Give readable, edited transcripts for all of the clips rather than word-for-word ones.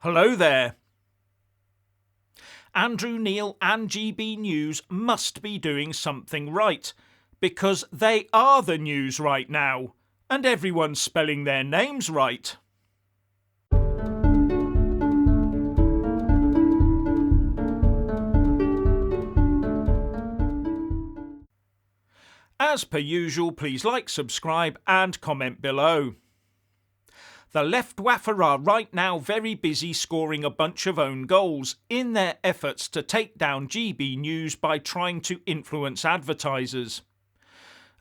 Hello there. Andrew Neil and GB News must be doing something right, because they are the news right now, and everyone's spelling their names right. As per usual, please like, subscribe and comment below. The Luftwaffe are right now very busy scoring a bunch of own goals in their efforts to take down GB News by trying to influence advertisers.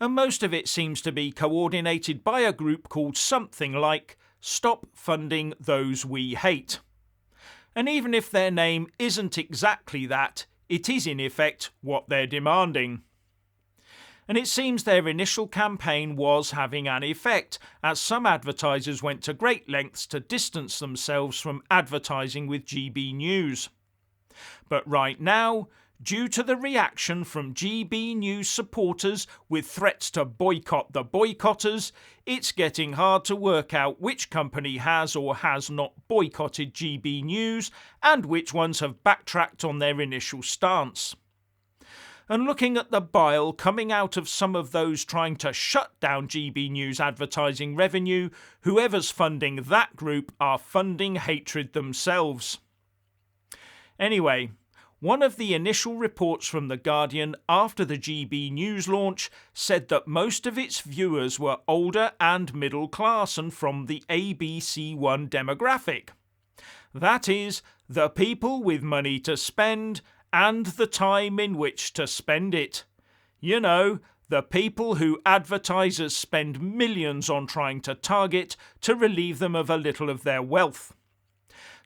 And most of it seems to be coordinated by a group called something like Stop Funding Those We Hate. And even if their name isn't exactly that, it is in effect what they're demanding. And it seems their initial campaign was having an effect, as some advertisers went to great lengths to distance themselves from advertising with GB News. But right now, due to the reaction from GB News supporters with threats to boycott the boycotters, it's getting hard to work out which company has or has not boycotted GB News and which ones have backtracked on their initial stance. And looking at the bile coming out of some of those trying to shut down GB News advertising revenue, whoever's funding that group are funding hatred themselves. Anyway, one of the initial reports from The Guardian after the GB News launch said that most of its viewers were older and middle class and from the ABC1 demographic. That is, the people with money to spend and the time in which to spend it. You know, the people who advertisers spend millions on trying to target to relieve them of a little of their wealth.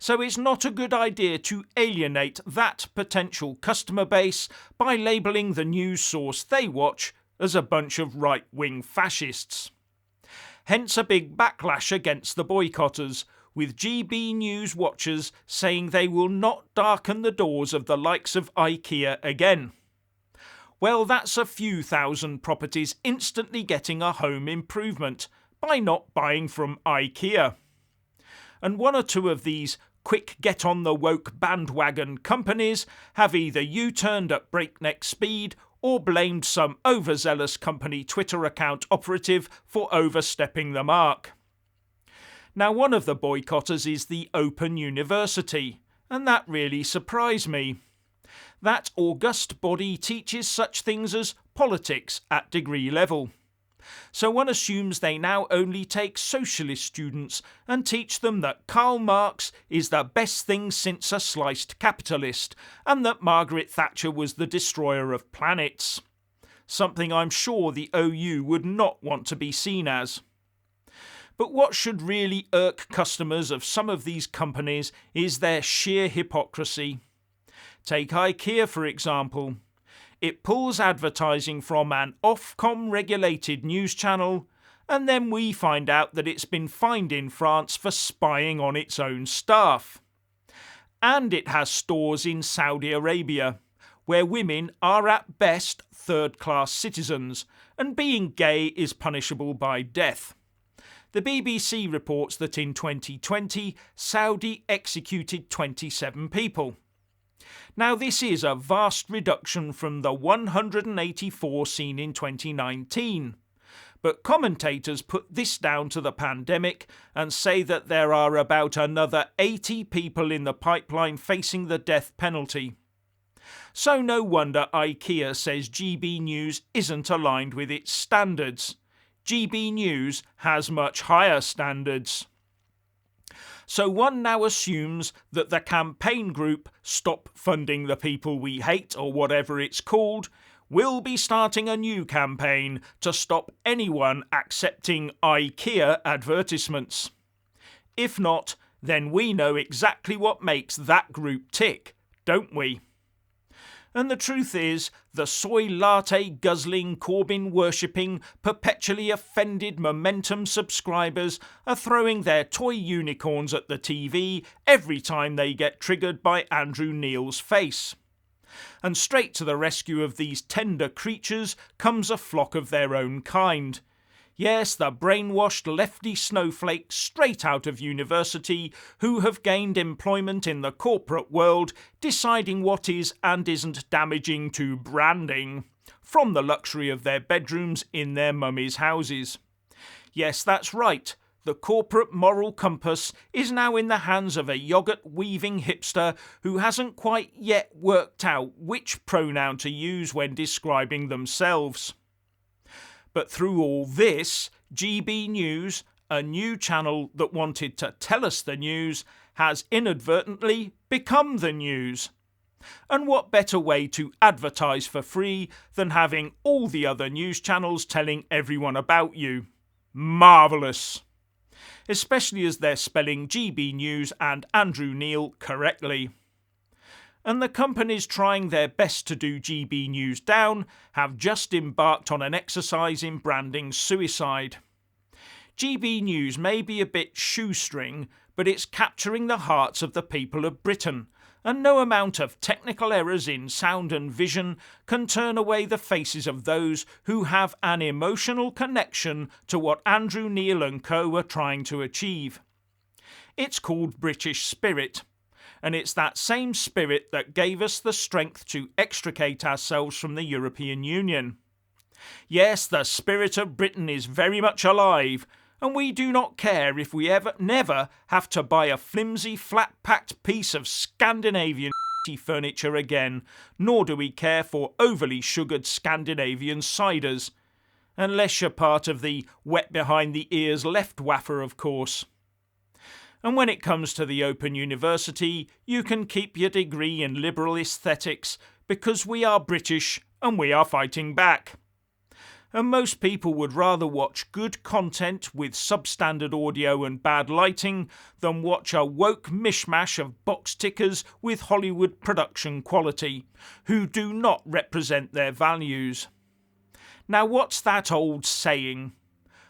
So it's not a good idea to alienate that potential customer base by labelling the news source they watch as a bunch of right-wing fascists. Hence a big backlash against the boycotters, with GB News watchers saying they will not darken the doors of the likes of IKEA again. Well, that's a few thousand properties instantly getting a home improvement by not buying from IKEA. And one or two of these quick get-on-the-woke bandwagon companies have either U-turned at breakneck speed or blamed some overzealous company Twitter account operative for overstepping the mark. Now, one of the boycotters is the Open University, and that really surprised me. That august body teaches such things as politics at degree level. So one assumes they now only take socialist students and teach them that Karl Marx is the best thing since a sliced capitalist, and that Margaret Thatcher was the destroyer of planets. Something I'm sure the OU would not want to be seen as. But what should really irk customers of some of these companies is their sheer hypocrisy. Take IKEA for example. It pulls advertising from an Ofcom regulated news channel, and then we find out that it's been fined in France for spying on its own staff. And it has stores in Saudi Arabia, where women are at best third-class citizens, and being gay is punishable by death. The BBC reports that in 2020, Saudi executed 27 people. Now, this is a vast reduction from the 184 seen in 2019. But commentators put this down to the pandemic and say that there are about another 80 people in the pipeline facing the death penalty. So no wonder IKEA says GB News isn't aligned with its standards. GB News has much higher standards. So one now assumes that the campaign group Stop Funding the People We Hate, or whatever it's called, will be starting a new campaign to stop anyone accepting IKEA advertisements. If not, then we know exactly what makes that group tick, don't we? And the truth is, the soy latte guzzling, Corbyn worshipping, perpetually offended Momentum subscribers are throwing their toy unicorns at the TV every time they get triggered by Andrew Neil's face. And straight to the rescue of these tender creatures comes a flock of their own kind. Yes, the brainwashed lefty snowflakes straight out of university who have gained employment in the corporate world, deciding what is and isn't damaging to branding, from the luxury of their bedrooms in their mummies' houses. Yes, that's right. The corporate moral compass is now in the hands of a yoghurt-weaving hipster who hasn't quite yet worked out which pronoun to use when describing themselves. But through all this, GB News, a new channel that wanted to tell us the news, has inadvertently become the news. And what better way to advertise for free than having all the other news channels telling everyone about you? Marvellous! Especially as they're spelling GB News and Andrew Neil correctly. And the companies trying their best to do GB News down have just embarked on an exercise in branding suicide. GB News may be a bit shoestring, but it's capturing the hearts of the people of Britain, and no amount of technical errors in sound and vision can turn away the faces of those who have an emotional connection to what Andrew Neil and co are trying to achieve. It's called British Spirit, and it's that same spirit that gave us the strength to extricate ourselves from the European Union. Yes, the spirit of Britain is very much alive, and we do not care if we never have to buy a flimsy, flat-packed piece of Scandinavian furniture again, nor do we care for overly sugared Scandinavian ciders. Unless you're part of the wet-behind-the-ears left waffer, of course. And when it comes to the Open University, you can keep your degree in liberal aesthetics, because we are British and we are fighting back. And most people would rather watch good content with substandard audio and bad lighting than watch a woke mishmash of box tickers with Hollywood production quality, who do not represent their values. Now, what's that old saying?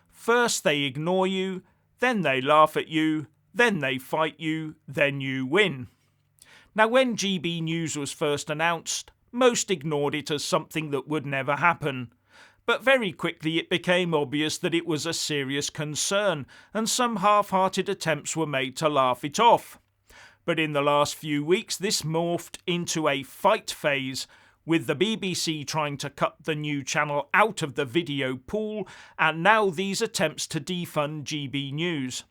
First they ignore you, then they laugh at you, then they fight you, then you win. Now, when GB News was first announced, most ignored it as something that would never happen. But very quickly it became obvious that it was a serious concern, and some half-hearted attempts were made to laugh it off. But in the last few weeks this morphed into a fight phase, with the BBC trying to cut the new channel out of the video pool, and now these attempts to defund GB News.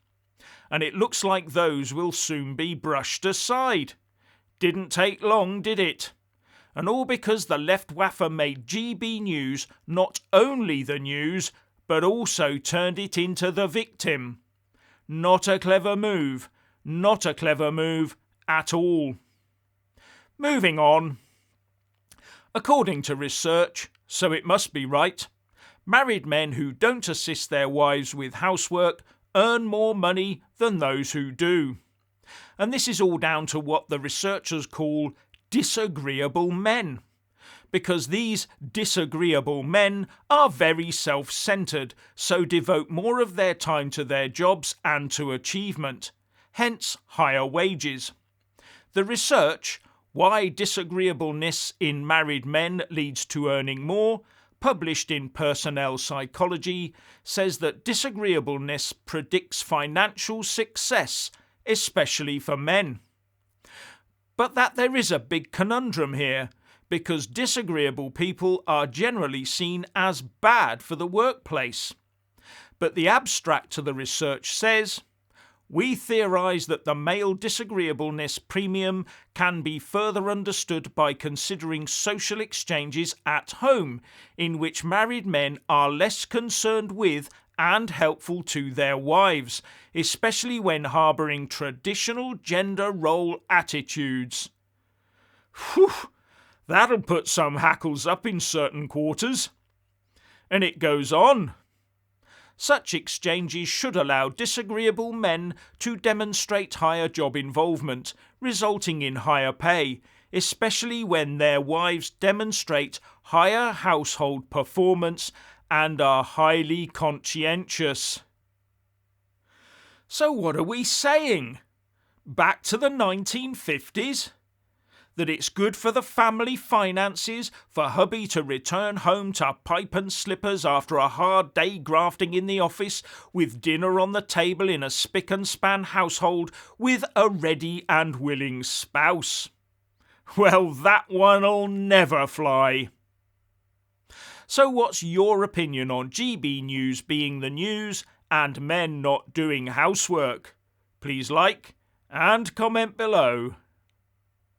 And it looks like those will soon be brushed aside. Didn't take long, did it? And all because the left waffer made GB News not only the news, but also turned it into the victim. Not a clever move. Not a clever move at all. Moving on. According to research, so it must be right, married men who don't assist their wives with housework earn more money than those who do. And this is all down to what the researchers call disagreeable men, because these disagreeable men are very self-centred, so devote more of their time to their jobs and to achievement, hence higher wages. The research, Why Disagreeableness in Married Men Leads to Earning More, published in Personnel Psychology, says that disagreeableness predicts financial success, especially for men. But that there is a big conundrum here, because disagreeable people are generally seen as bad for the workplace. But the abstract to the research says, we theorise that the male disagreeableness premium can be further understood by considering social exchanges at home, in which married men are less concerned with and helpful to their wives, especially when harbouring traditional gender role attitudes. Whew, that'll put some hackles up in certain quarters. And it goes on. Such exchanges should allow disagreeable men to demonstrate higher job involvement, resulting in higher pay, especially when their wives demonstrate higher household performance and are highly conscientious. So what are we saying? Back to the 1950s? that it's good for the family finances for hubby to return home to pipe and slippers after a hard day grafting in the office, with dinner on the table in a spick and span household with a ready and willing spouse. Well, that one'll never fly. So what's your opinion on GB News being the news and men not doing housework? Please like and comment below.